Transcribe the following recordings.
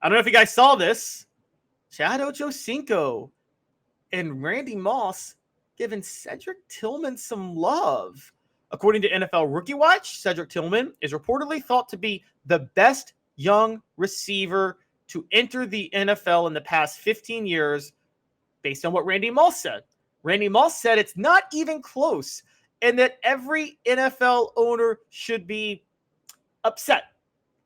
I don't know if you guys saw this. Chad Ochocinco and Randy Moss giving Cedric Tillman some love. According to NFL Rookie Watch, Cedric Tillman is reportedly thought to be the best young receiver to enter the NFL in the past 15 years, based on what Randy Moss said. Randy Moss said it's not even close, and that every NFL owner should be upset.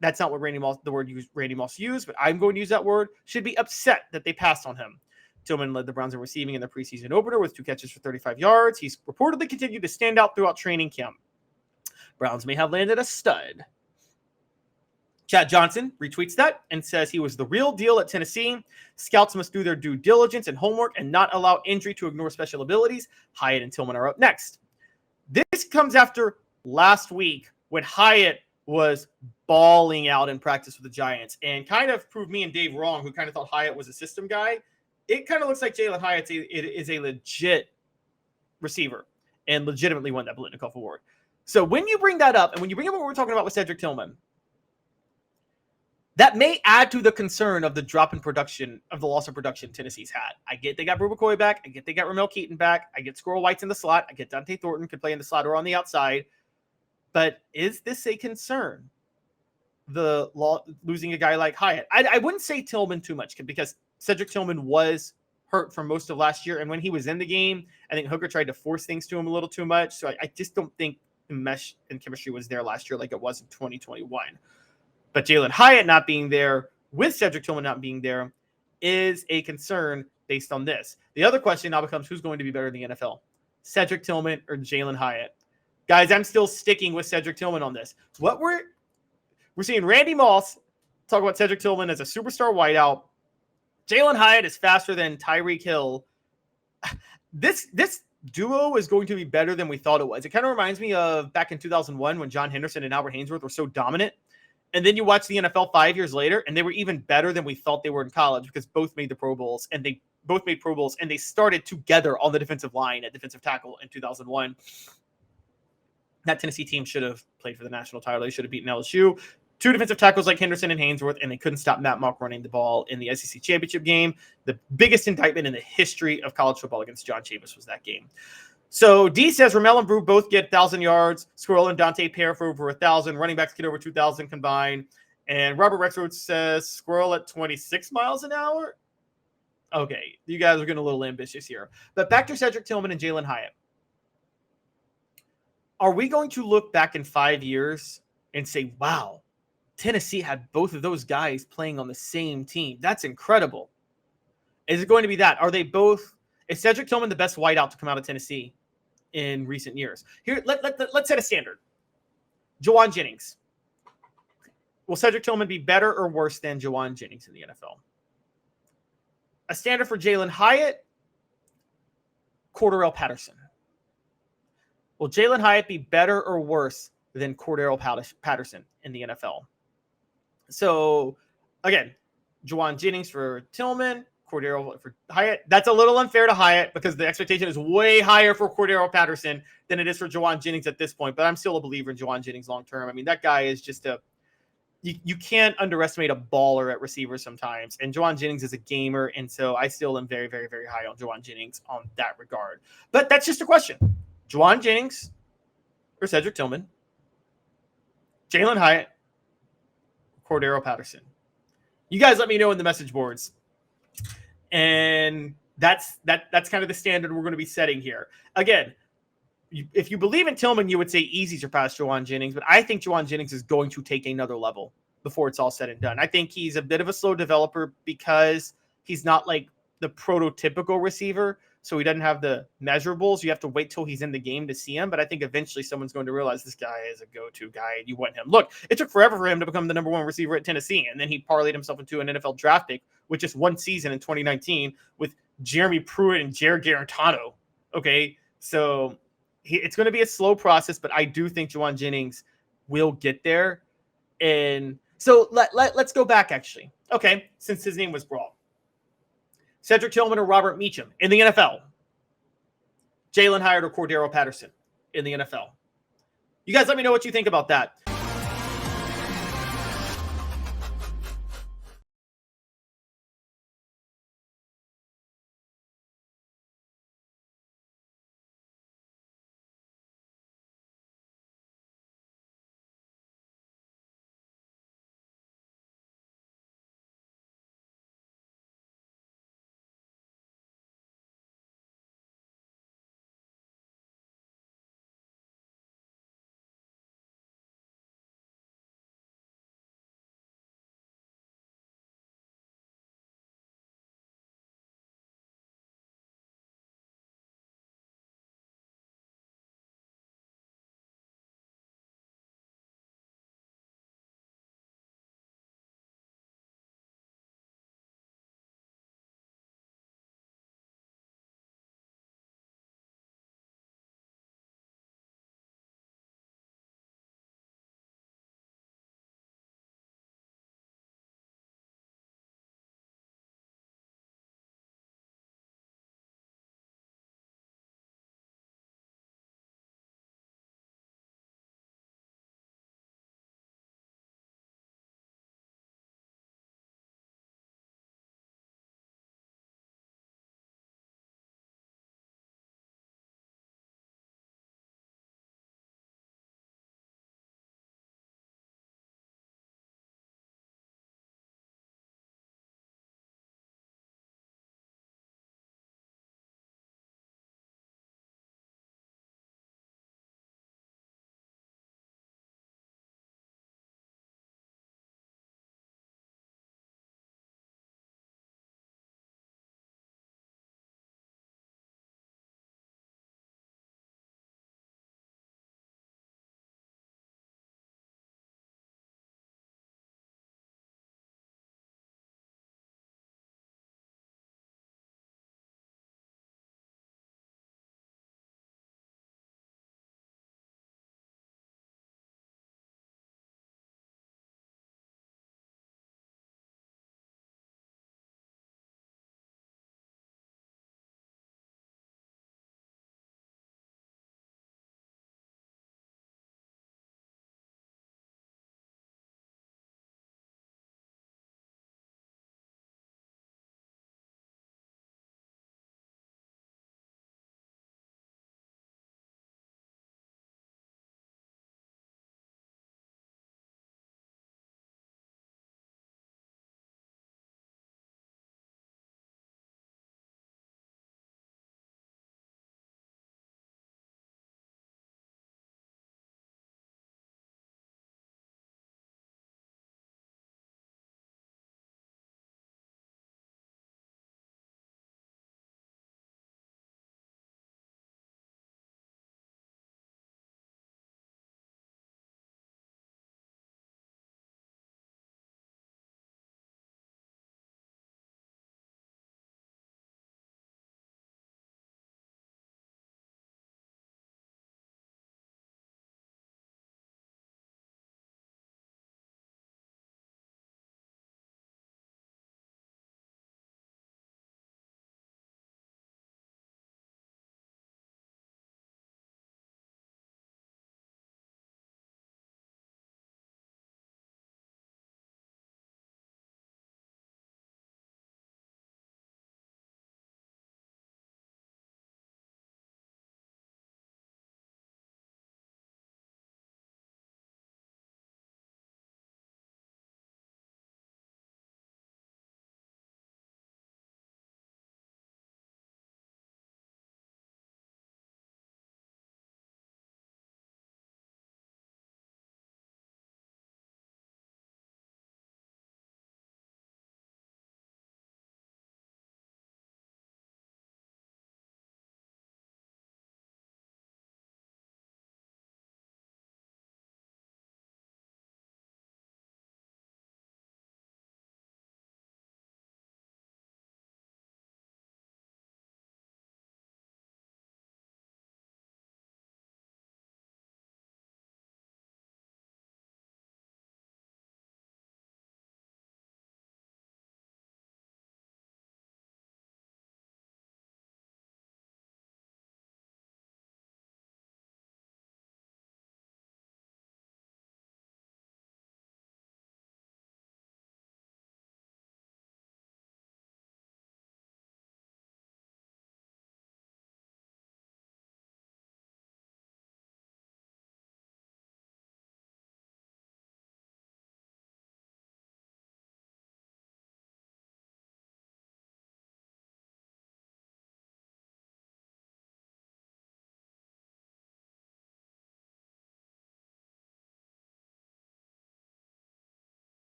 That's not what the word Randy Moss used, but I'm going to use that word. Should be upset that they passed on him. Tillman led the Browns in receiving in the preseason opener with 2 catches for 35 yards. He's reportedly continued to stand out throughout training camp. Browns may have landed a stud. Chad Johnson retweets that and says he was the real deal at Tennessee. Scouts must do their due diligence and homework and not allow injury to ignore special abilities. Hyatt and Tillman are up next. This comes after last week when Hyatt was balling out in practice with the Giants and kind of proved me and Dave wrong, who kind of thought Hyatt was a system guy. It kind of looks like Jalin Hyatt is a legit receiver and legitimately won that Biletnikoff Award. So when you bring that up, and when you bring up what we're talking about with Cedric Tillman, that may add to the concern of the drop in production, of the loss of production Tennessee's had. I get they got Brew McCoy back. I get they got Ramel Keaton back. I get Squirrel White's in the slot. I get Dante Thornton could play in the slot or on the outside. But is this a concern? Losing a guy like Hyatt. I wouldn't say Tillman too much because Cedric Tillman was hurt for most of last year. And when he was in the game, I think Hooker tried to force things to him a little too much. So I just don't think the mesh and chemistry was there last year like it was in 2021. But Jalin Hyatt not being there with Cedric Tillman not being there is a concern based on this. The other question now becomes who's going to be better in the NFL, Cedric Tillman or Jalin Hyatt? Guys, I'm still sticking with Cedric Tillman on this. We're seeing Randy Moss talk about Cedric Tillman as a superstar wideout. Jalin Hyatt is faster than Tyreek Hill. This duo is going to be better than we thought it was. It kind of reminds me of back in 2001 when John Henderson and Albert Haynesworth were so dominant. And then you watch the NFL 5 years later, and they were even better than we thought they were in college because both made the Pro Bowls, and they both made Pro Bowls, and they started together on the defensive line at defensive tackle in 2001. That Tennessee team should have played for the national title. They should have beaten LSU. 2 defensive tackles like Henderson and Haynesworth, and they couldn't stop Matt Mock running the ball in the SEC championship game. The biggest indictment in the history of college football against John Chavis was that game. So D says Ramel and Brew both get 1,000 yards. Squirrel and Dante pair for over 1,000. Running backs get over 2,000 combined. And Robert Rexroad says Squirrel at 26 miles an hour. Okay, you guys are getting a little ambitious here. But back to Cedric Tillman and Jalin Hyatt. Are we going to look back in 5 years and say, wow, Tennessee had both of those guys playing on the same team? That's incredible. Is it going to be that? Are they both? Is Cedric Tillman the best wideout to come out of Tennessee in recent years? Here, let's set a standard. Juwan Jennings. Will Cedric Tillman be better or worse than Juwan Jennings in the NFL? A standard for Jalin Hyatt, Cordarrelle Patterson. Will Jalin Hyatt be better or worse than Cordarrelle Patterson in the NFL? So, again, Juwan Jennings for Tillman, Cordarrelle for Hyatt. That's a little unfair to Hyatt because the expectation is way higher for Cordarrelle Patterson than it is for Juwan Jennings at this point. But I'm still a believer in Juwan Jennings long term. I mean, that guy is just you can't underestimate a baller at receiver sometimes. And Juwan Jennings is a gamer. And so I still am very, very, very high on Juwan Jennings on that regard. But that's just a question. Juwan Jennings or Cedric Tillman, Jalin Hyatt, Cordarrelle Patterson. You guys let me know in the message boards. And that's kind of the standard we're going to be setting here. Again, if you believe in Tillman, you would say easy surpass Juwan Jennings, but I think Juwan Jennings is going to take another level before it's all said and done. I think he's a bit of a slow developer because he's not like the prototypical receiver, so he doesn't have the measurables. You have to wait till he's in the game to see him, but I think eventually someone's going to realize this guy is a go-to guy, and you want him. Look, it took forever for him to become the number 1 receiver at Tennessee, and then he parlayed himself into an NFL draft pick with just one season in 2019 with Jeremy Pruitt and Jared Garantano. Okay, so it's going to be a slow process, but I do think Juwan Jennings will get there. And so let's go back, actually. Okay, since his name was brought. Cedric Tillman or Robert Meacham in the NFL. Jalin Hyatt or Cordarrelle Patterson in the NFL. You guys let me know what you think about that.